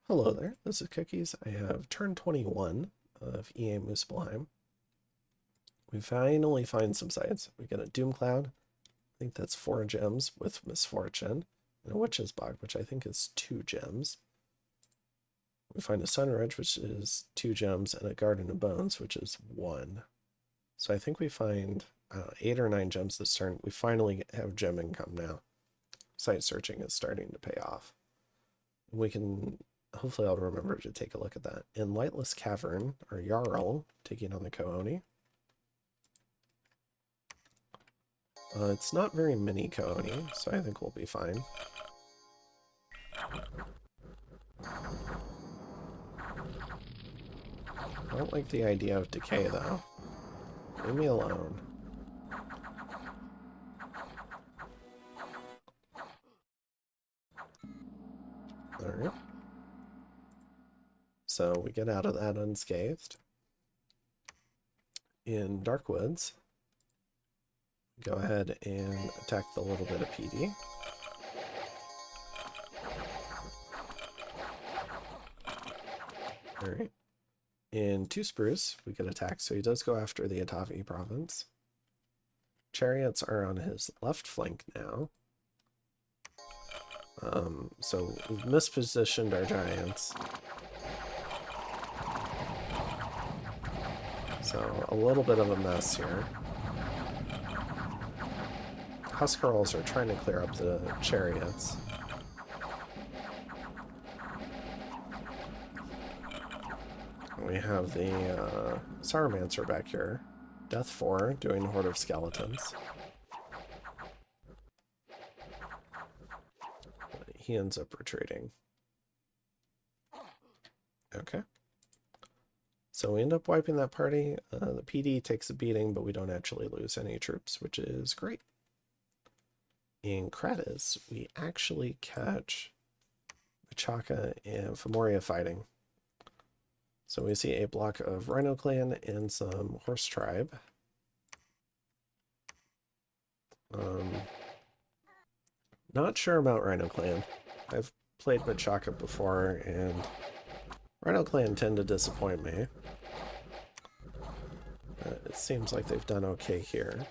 Hello there, this is Cookies. I have turn 21 of EA Muspelheim. We finally find some sites. We get a Doom Cloud. I think that's 4 gems with Misfortune. And a Witch's Bog, which I think is 2 gems. We find a Sunridge, which is 2 gems, and a Garden of Bones, which is 1. So I think we find 8 or 9 gems this turn. We finally have gem income now. Site searching is starting to pay off. We can hopefully I'll remember to take a look at that. In Lightless Cavern, or Jarl, taking on the Kooni. It's not very many Kooni, so I think we'll be fine. I don't like the idea of decay, though. Leave me alone. Alright. So we get out of that unscathed. In Darkwoods, go ahead and attack the little bit of PD. Alright. In Two Spruce, we get attacked, so he does go after the Atavi province. Chariots are on his left flank now. So we've mispositioned our giants. So a little bit of a mess here. Huskarls are trying to clear up the chariots. We have the Sauromancer back here. Death 4 doing Horde of Skeletons. He ends up retreating. Okay. So we end up wiping that party. The PD takes a beating, but we don't actually lose any troops, which is great. In Kratos, we actually catch Machaka and Femoria fighting. So we see a block of Rhino Clan and some Horse Tribe. Not sure about Rhino Clan. I've played Machaka before, and Rhino Clan tend to disappoint me. It seems like they've done okay here.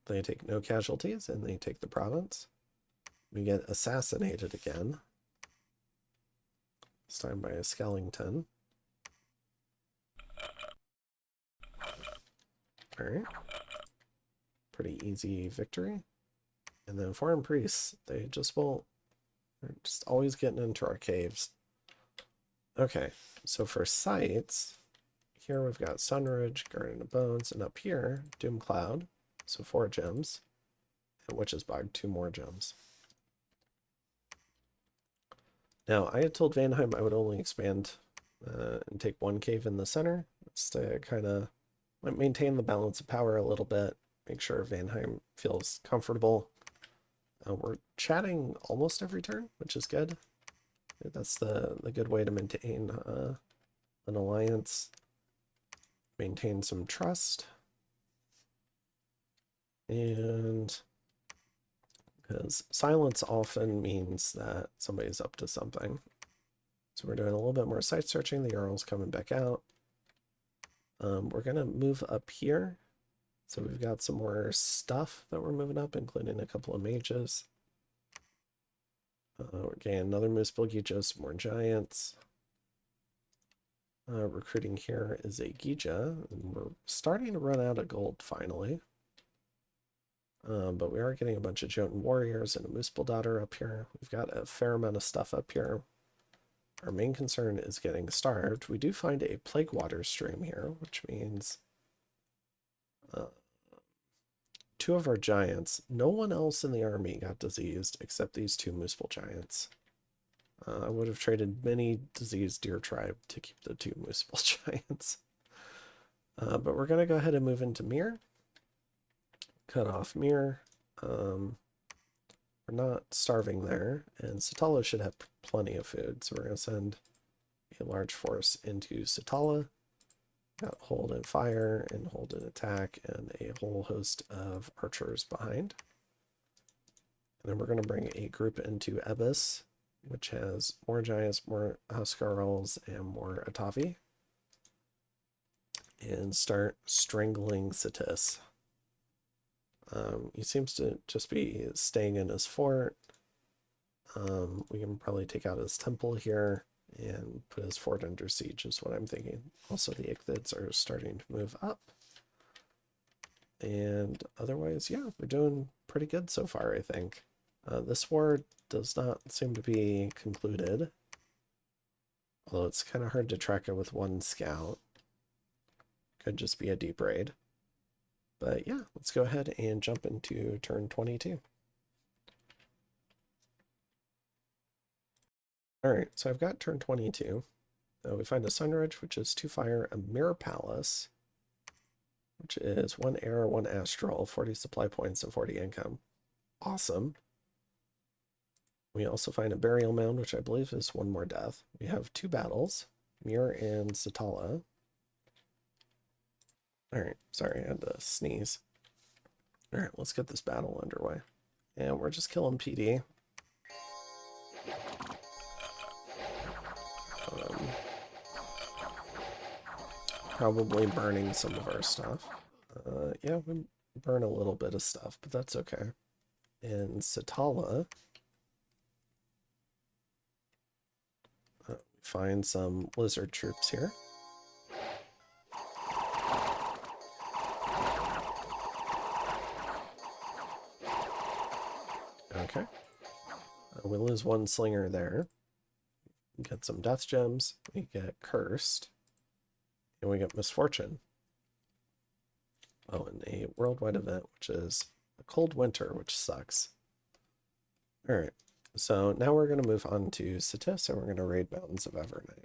They take no casualties, and they take the province. We get assassinated again. This time by a skeleton. Alright. Pretty easy victory. And then foreign priests, they just won't. They're just always getting into our caves. Okay, so for sites, here we've got Sunridge, Garden of Bones, and up here, Doom Cloud. So 4 gems. And Witch's Bog, 2 more gems. Now, I had told Vanheim I would only expand and take 1 cave in the center. Just to kind of maintain the balance of power a little bit. Make sure Vanheim feels comfortable. We're chatting almost every turn, which is good. That's the good way to maintain an alliance. Maintain some trust. And because silence often means that somebody's up to something. So we're doing a little bit more site searching. The Jarl's coming back out. We're going to move up here. So we've got some more stuff that we're moving up, including a couple of mages. We're getting another Muspel some more giants. Recruiting here is a Gija, and we're starting to run out of gold finally. But we are getting a bunch of Jotun warriors and a Muspel daughter up here. We've got a fair amount of stuff up here. Our main concern is getting starved. We do find a plague water stream here, which means 2 of our giants. No one else in the army got diseased except these 2 Muspel giants. I would have traded many diseased deer tribe to keep the 2 Muspel giants. But we're going to go ahead and move into Mir. Cut off Mir. We're not starving there, and Satala should have plenty of food, so we're going to send a large force into Satala. Got hold and fire and hold and attack and a whole host of archers behind. And then we're going to bring a group into Ebis, which has more giants, more Huskarls, and more Atavi. And start strangling Sitis. He seems to just be staying in his fort. We can probably take out his temple here and put his fort under siege is what I'm thinking. Also, the Ichthids are starting to move up. And otherwise, yeah, we're doing pretty good so far, I think. This war does not seem to be concluded. Although it's kind of hard to track it with one scout. Could just be a deep raid. But yeah, let's go ahead and jump into turn 22. All right, so I've got turn 22. We find a Sunridge, which is 2 fire, a Mirror Palace, which is 1 air, 1 astral, 40 supply points, and 40 income. Awesome. We also find a Burial Mound, which I believe is 1 more death. We have 2 battles, Mirror and Satala. All right, sorry, I had to sneeze. All right, let's get this battle underway. And we're just killing PD. Probably burning some of our stuff. Yeah, we burn a little bit of stuff, but that's okay. And Satala, find some lizard troops here. Okay. We lose 1 slinger there. We get some death gems. We get cursed. And we get misfortune. Oh, and a worldwide event, which is a cold winter, which sucks. All right. So now we're going to move on to Sitis, and we're going to raid Mountains of Evernight.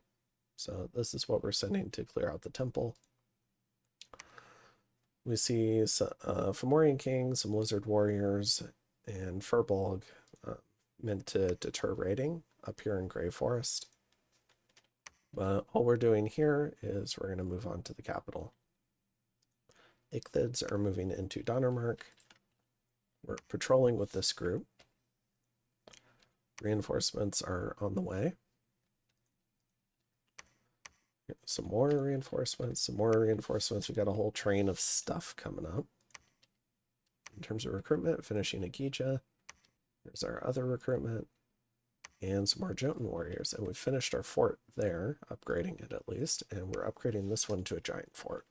So this is what we're sending to clear out the temple. We see Fomorian King, some Lizard Warriors, and Furbolg meant to deter raiding up here in Grey Forest. But all we're doing here is we're going to move on to the capital. Ichthids are moving into Donnermark. We're patrolling with this group. Reinforcements are on the way. Some more reinforcements, some more reinforcements. We got a whole train of stuff coming up. In terms of recruitment, finishing Agija. There's our other recruitment. And some more Jotun warriors. And we finished our fort there, upgrading it at least. And we're upgrading this one to a giant fort.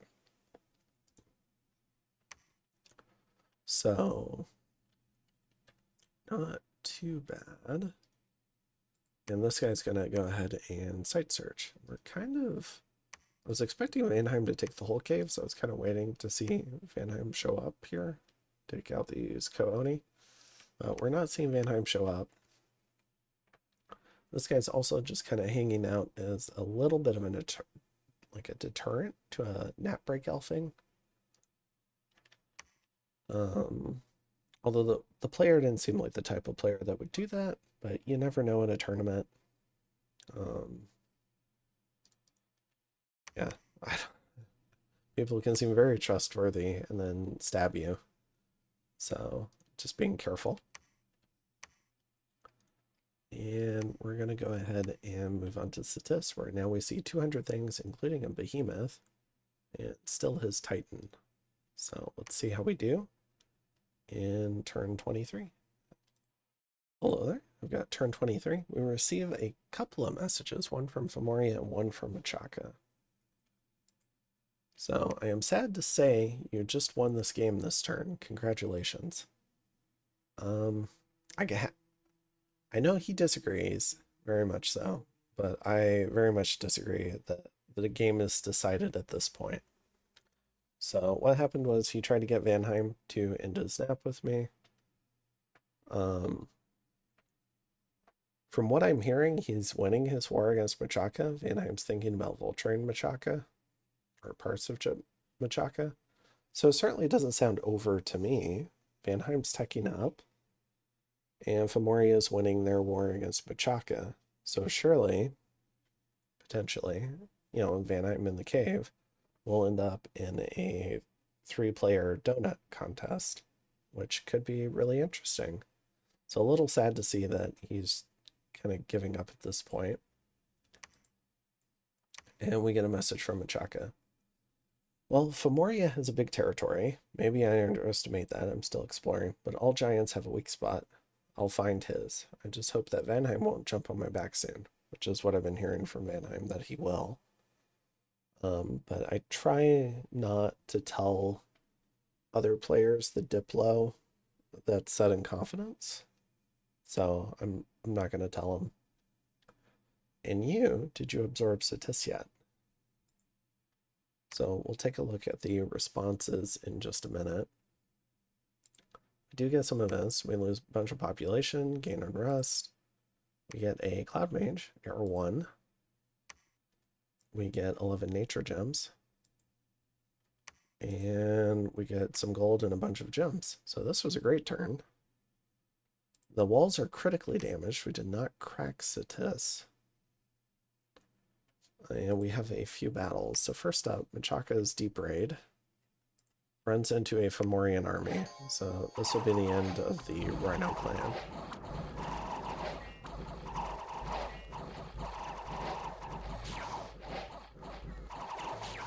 So, not too bad. And this guy's going to go ahead and site search. We're kind of... I was expecting Vanheim to take the whole cave, so I was kind of waiting to see Vanheim show up here. Take out these Kooni. But we're not seeing Vanheim show up. This guy's also just kind of hanging out as a little bit of a deterrent to a nap break elfing. Although the player didn't seem like the type of player that would do that, but you never know in a tournament. Yeah, people can seem very trustworthy and then stab you. So just being careful. And we're going to go ahead and move on to Sitis, where now we see 200 things, including a behemoth, and still his Titan. So let's see how we do in turn 23. Hello there. I've got turn 23. We receive a couple of messages, one from Fomoria and one from Machaka. So I am sad to say you just won this game this turn. Congratulations. I know he disagrees, very much so, but I very much disagree that the game is decided at this point. So what happened was he tried to get Vanheim to end his nap with me. From what I'm hearing, he's winning his war against Machaka. Vanheim's thinking about vulturing Machaka, or parts of Machaka. So it certainly doesn't sound over to me. Vanheim's teching up, and Fomoria is winning their war against Machaka. So surely, potentially, Vanheim in the cave will end up in a 3-player donut contest, which could be really interesting. So a little sad to see that he's kind of giving up at this point. And we get a message from Machaka. Well, Femoria has a big territory. Maybe I underestimate that. I'm still exploring. But all giants have a weak spot. I'll find his. I just hope that Vanheim won't jump on my back soon, which is what I've been hearing from Vanheim, that he will. But I try not to tell other players the Diplo that's set in confidence. So I'm not going to tell them. And you, did you absorb Satis yet? So we'll take a look at the responses in just a minute. We do get some events. We lose a bunch of population, gain unrest. We get a Cloud Mage, error 1. We get 11 nature gems. And we get some gold and a bunch of gems. So this was a great turn. The walls are critically damaged. We did not crack Satis. And we have a few battles. So first up, Machaka's Deep Raid runs into a Fomorian army. So this will be the end of the Rhino clan.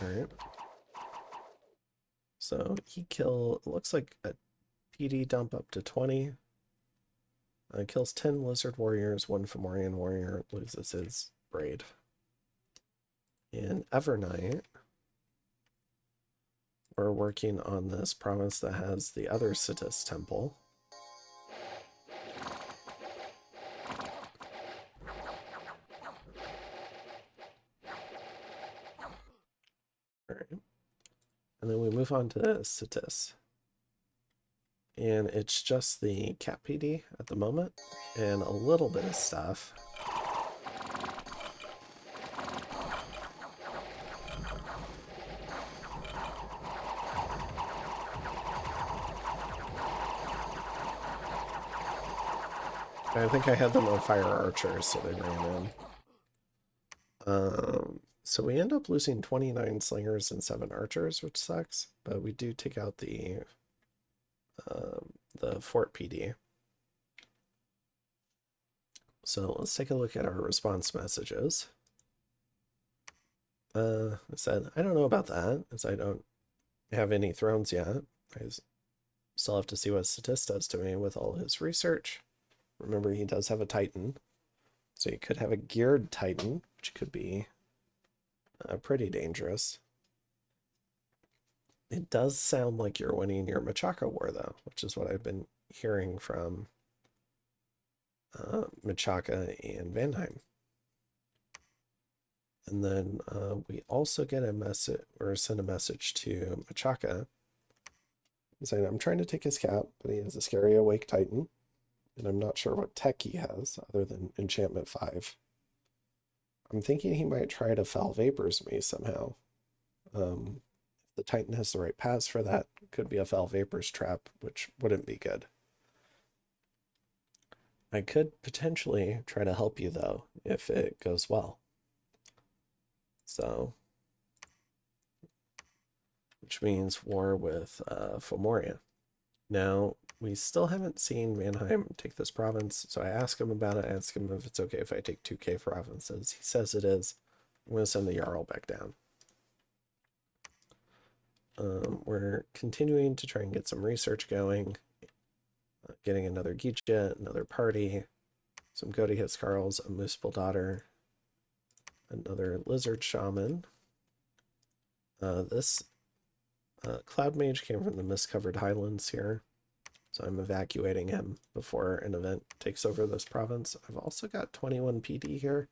Alright. So he it looks like a PD dump up to 20. Kills 10 lizard warriors, 1 Fomorian warrior loses his braid. In Evernight, we're working on this province that has the other Satis temple. Alright. And then we move on to Satis. And it's just the Cat PD at the moment, and a little bit of stuff. I think I had them on fire archers, so they ran in. So we end up losing 29 slingers and 7 archers, which sucks, but we do take out the fort PD. So let's take a look at our response messages. I said, I don't know about that, as I don't have any thrones yet. I still have to see what Satis does to me with all his research. Remember, he does have a Titan, so he could have a geared Titan, which could be pretty dangerous. It does sound like you're winning your Machaka war, though, which is what I've been hearing from Machaka and Vanheim. And then we also get a message, or send a message to Machaka saying, I'm trying to take his cap, but he has a scary awake Titan, and I'm not sure what tech he has other than enchantment 5. I'm thinking he might try to foul vapors me somehow. If the Titan has the right paths for that, could be a foul vapors trap, which wouldn't be good. I could potentially try to help you, though, if it goes well. So, which means war with Fomoria. Now, we still haven't seen Vanheim take this province, so I ask him about it. I ask him if it's okay if I take 2k provinces. He says it is. I'm going to send the Jarl back down. We're continuing to try and get some research going. Getting another Gijit, another party, some Godi Hiskarls, a Muspel daughter, another lizard shaman. This Cloud Mage came from the mist-covered highlands here, so I'm evacuating him before an event takes over this province. I've also got 21 PD here.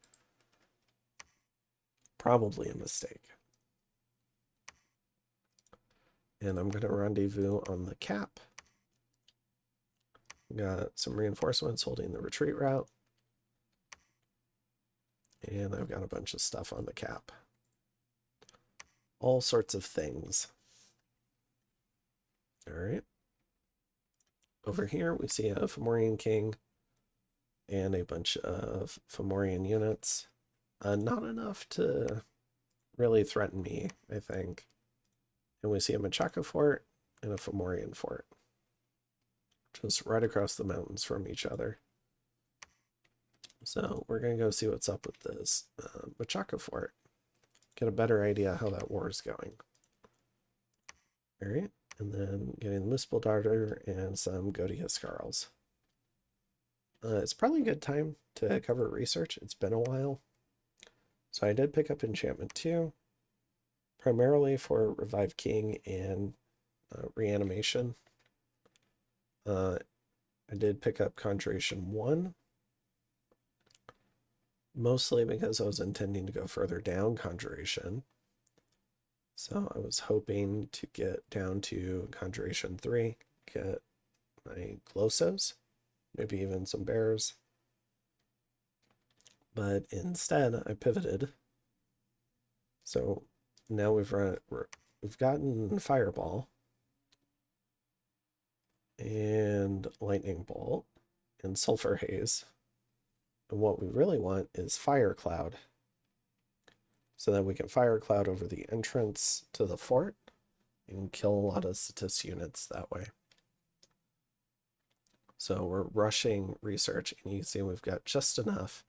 Probably a mistake. And I'm going to rendezvous on the cap. Got some reinforcements holding the retreat route. And I've got a bunch of stuff on the cap. All sorts of things. All right. Over here, we see a Fomorian king and a bunch of Fomorian units. Not enough to really threaten me, I think. And we see a Machaka fort and a Fomorian fort. just right across the mountains from each other. So we're going to go see what's up with this Machaca fort. Get a better idea how that war is going. All right, and then getting the Muspel Darter and some Goaty Hiscarls. It's probably a good time to cover research. It's been a while. So I did pick up Enchantment 2, primarily for Revive King and Reanimation. I did pick up Conjuration 1, mostly because I was intending to go further down Conjuration. So I was hoping to get down to Conjuration 3, get my Glossos, maybe even some bears. But instead, I pivoted. So now we've gotten Fireball and Lightning Bolt and Sulfur Haze. And what we really want is Fire Cloud, so that we can Fire Cloud over the entrance to the fort and kill a lot of Satis units that way. So we're rushing research, and you can see we've got just enough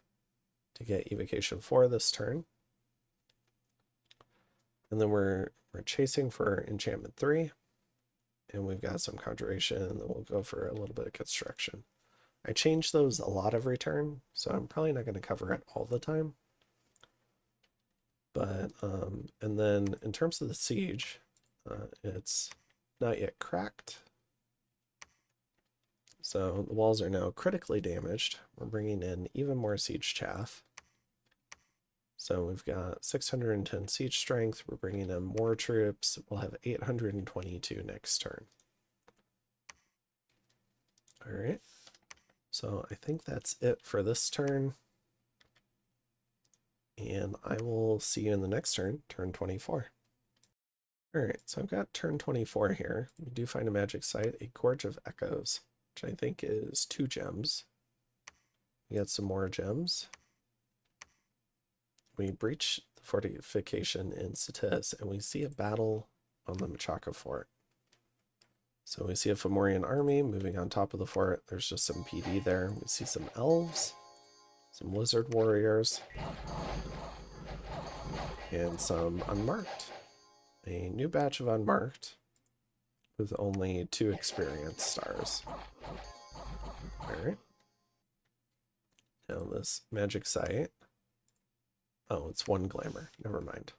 to get Evocation 4 this turn. And then we're chasing for Enchantment 3, and we've got some Conjuration, and then we'll go for a little bit of Construction. I change those a lot every turn, so I'm probably not going to cover it all the time. But, and then in terms of the siege, it's not yet cracked. So the walls are now critically damaged. We're bringing in even more siege chaff. So we've got 610 siege strength. We're bringing in more troops. We'll have 822 next turn. All right. So I think that's it for this turn. And I will see you in the next turn, turn 24. All right, so I've got turn 24 here. We do find a magic site, a Gorge of Echoes, which I think is 2 gems. We get some more gems. We breach the fortification in Satis, and we see a battle on the Machaca fort. So we see a Fomorian army moving on top of the fort. There's just some PD there. We see some elves, some lizard warriors, and some unmarked. A new batch of unmarked with only 2 experience stars. Alright. Now this magic site. Oh, it's 1 glamour. Never mind.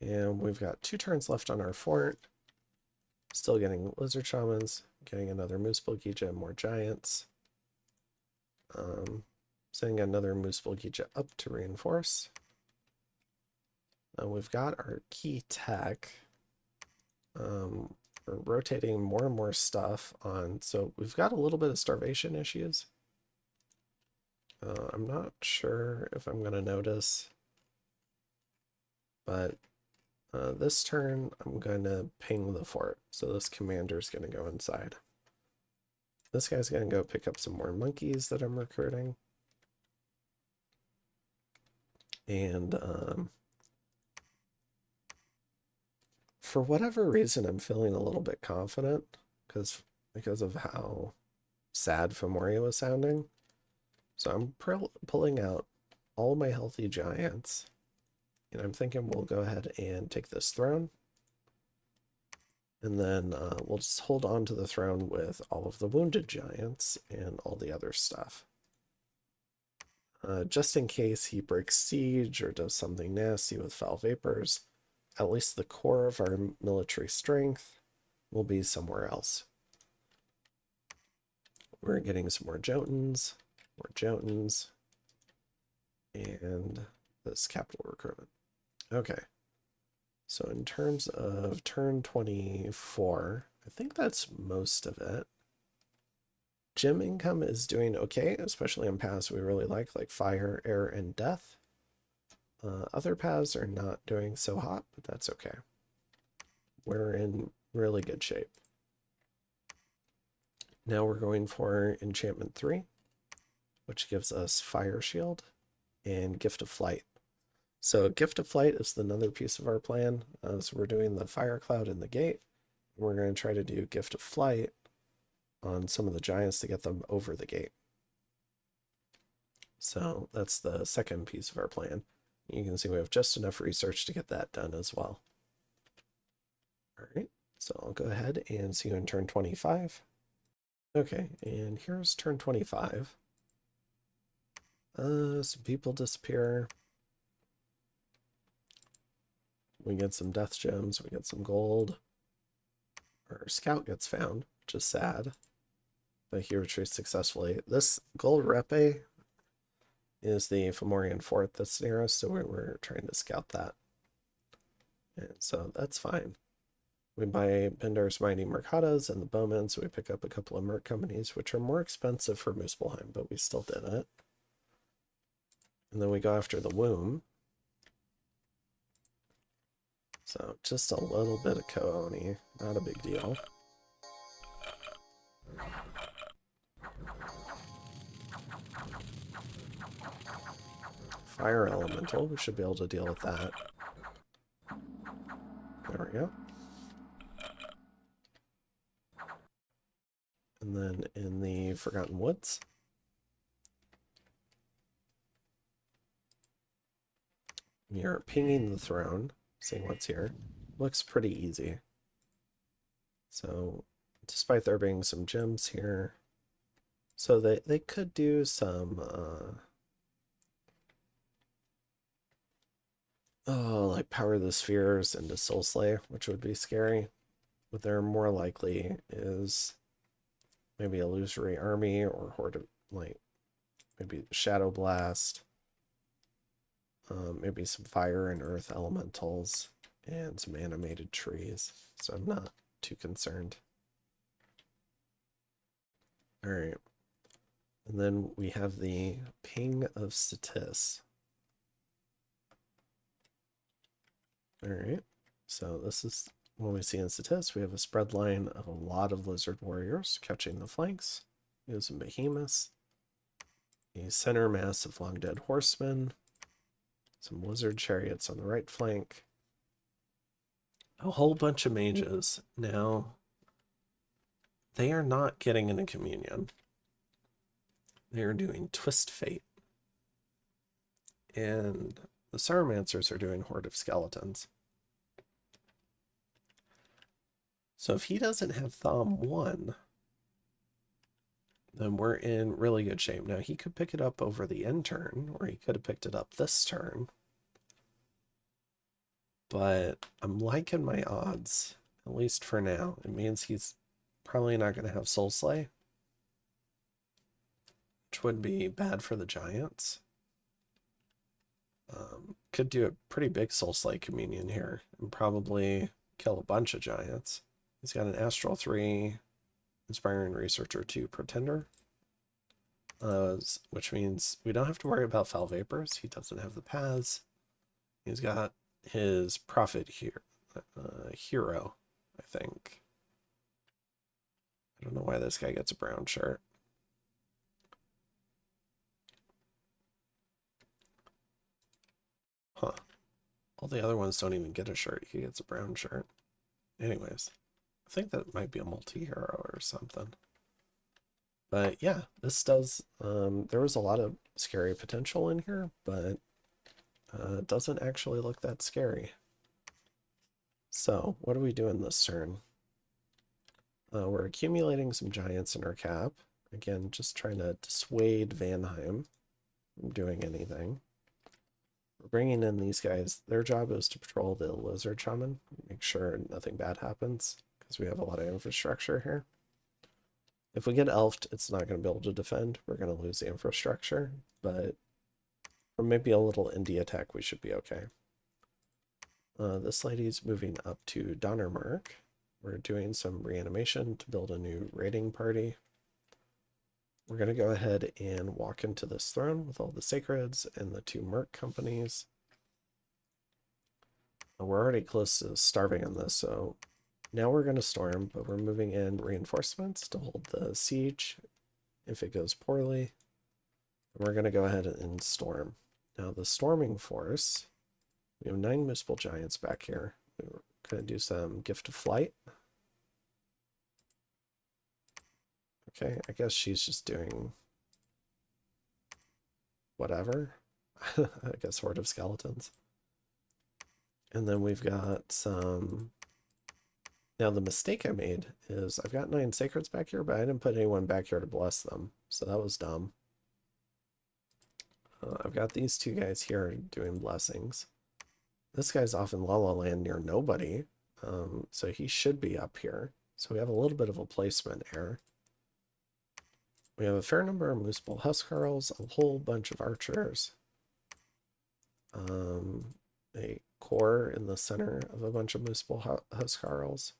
And we've got 2 turns left on our fort. Still getting lizard shamans, getting another Muspel Gija, more giants. Sending another Muspel Gija up to reinforce. We've got our key tech. We're rotating more and more stuff on, so we've got a little bit of starvation issues. I'm not sure if I'm going to notice, but this turn I'm going to ping the fort, so this commander's going to go inside. This guy's going to go pick up some more monkeys that I'm recruiting. And for whatever reason, I'm feeling a little bit confident because of how sad Fomorian was sounding. So I'm pulling out all my healthy giants, and I'm thinking we'll go ahead and take this throne, and then we'll just hold on to the throne with all of the wounded giants and all the other stuff. Just in case he breaks siege or does something nasty with foul vapors, at least the core of our military strength will be somewhere else. We're getting some more Jotuns, and this capital recruitment. Okay, so in terms of turn 24, I think that's most of it. Gem income is doing okay, especially on paths we really like fire, air, and death. Other paths are not doing so hot, but that's okay. We're in really good shape. Now we're going for Enchantment 3, which gives us Fire Shield and Gift of Flight. So Gift of Flight is another piece of our plan. So we're doing the Fire Cloud in the gate. We're going to try to do Gift of Flight on some of the giants to get them over the gate. So that's the second piece of our plan. You can see we have just enough research to get that done as well. All right, so I'll go ahead and see you in turn 25. Okay, and here's turn 25. Some people disappear. We get some death gems, we get some gold. Our scout gets found, which is sad. But he retreats successfully. This gold repe is the Fomorian fort that's near us, so we're trying to scout that. And so that's fine. We buy Bendar's Mighty Mercados and the Bowmen, so we pick up a couple of merc companies, which are more expensive for Muspelheim, but we still did it. And then we go after the Womb. So just a little bit of Kooni, not a big deal. Fire Elemental, we should be able to deal with that. There we go. And then in the Forgotten Woods, we are pinging the throne, seeing what's here. Looks pretty easy. So, despite there being some gems here, so they could do some, like Power the Spheres into Soul Slay, which would be scary. What they're more likely is maybe Illusory Army or Horde of, like, maybe Shadow Blast, maybe some Fire and Earth Elementals, and some animated trees. So I'm not too concerned. All right. And then we have the Ping of Satis. All right. So this is what we see in Satis. We have a spread line of a lot of lizard warriors catching the flanks. We have some behemoths. A center mass of long dead horsemen. Some lizard chariots on the right flank. A whole bunch of mages. Now, they are not getting into communion. They are doing Twist Fate. And the Sauromancers are doing Horde of Skeletons. So if he doesn't have Thom 1, then we're in really good shape. Now, he could pick it up over the end turn, or he could have picked it up this turn. But I'm liking my odds, at least for now. It means he's probably not going to have Soul Slay, which would be bad for the Giants. Could do a pretty big Soul Slay communion here and probably kill a bunch of Giants. He's got an Astral 3, Inspiring Researcher 2, Pretender, which means we don't have to worry about Foul Vapors. He doesn't have the paths. He's got his Prophet here, Hero, I think. I don't know why this guy gets a brown shirt. Huh. All the other ones don't even get a shirt. He gets a brown shirt. Anyways, I think that might be a multi-hero or something. But yeah, this does, there was a lot of scary potential in here, but it doesn't actually look that scary. So what are we doing this turn? We're accumulating some giants in our cap. Again, just trying to dissuade Vanheim from doing anything. We're bringing in these guys. Their job is to patrol the lizard shaman, make sure nothing bad happens, because we have a lot of infrastructure here. If we get elfed, it's not going to be able to defend. We're going to lose the infrastructure, but from maybe a little indie attack, we should be okay. This lady's moving up to Donnermark. We're doing some reanimation to build a new raiding party. We're going to go ahead and walk into this throne with all the sacreds and the 2 merc companies. We're already close to starving on this, so now we're going to storm, but we're moving in reinforcements to hold the siege if it goes poorly. And we're going to go ahead and storm. Now the storming force, we have 9 Muspel Giants back here. We're going to do some Gift of Flight. Okay, I guess she's just doing whatever. I guess Horde of Skeletons. And then we've got some... Now the mistake I made is I've got 9 sacreds back here, but I didn't put anyone back here to bless them. So that was dumb. I've got these 2 guys here doing blessings. This guy's off in La La Land near nobody. So he should be up here. So we have a little bit of a placement error. We have a fair number of Muspel Huskarls, a whole bunch of archers. A core in the center of a bunch of Muspel Huskarls.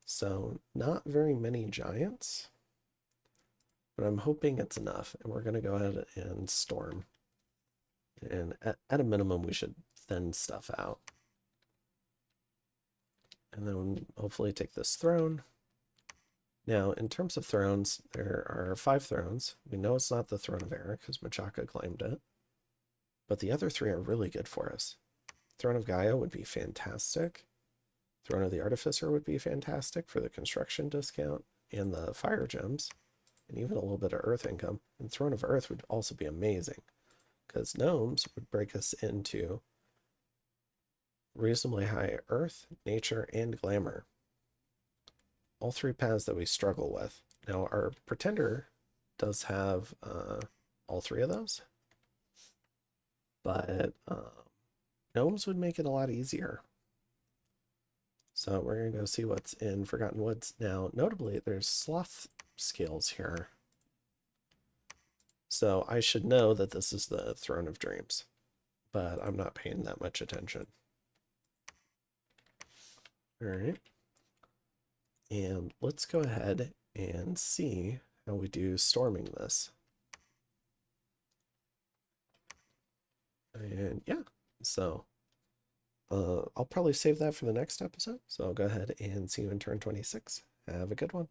So not very many giants, but I'm hoping it's enough. And we're going to go ahead and storm. And at a minimum, we should thin stuff out. And then hopefully take this throne. Now, in terms of thrones, there are 5 thrones. We know it's not the Throne of Air because Machaka claimed it. But the other 3 are really good for us. Throne of Gaia would be fantastic. Throne of the Artificer would be fantastic for the construction discount and the fire gems, and even a little bit of earth income. And Throne of Earth would also be amazing because gnomes would break us into reasonably high earth, nature, and glamour. All 3 paths that we struggle with. Now, our pretender does have all 3 of those, but gnomes would make it a lot easier. So we're going to go see what's in Forgotten Woods. Now, notably, there's sloth scales here. So I should know that this is the Throne of Dreams, but I'm not paying that much attention. All right. And let's go ahead and see how we do storming this. And yeah, so I'll probably save that for the next episode. So I'll go ahead and see you in turn 26. Have a good one.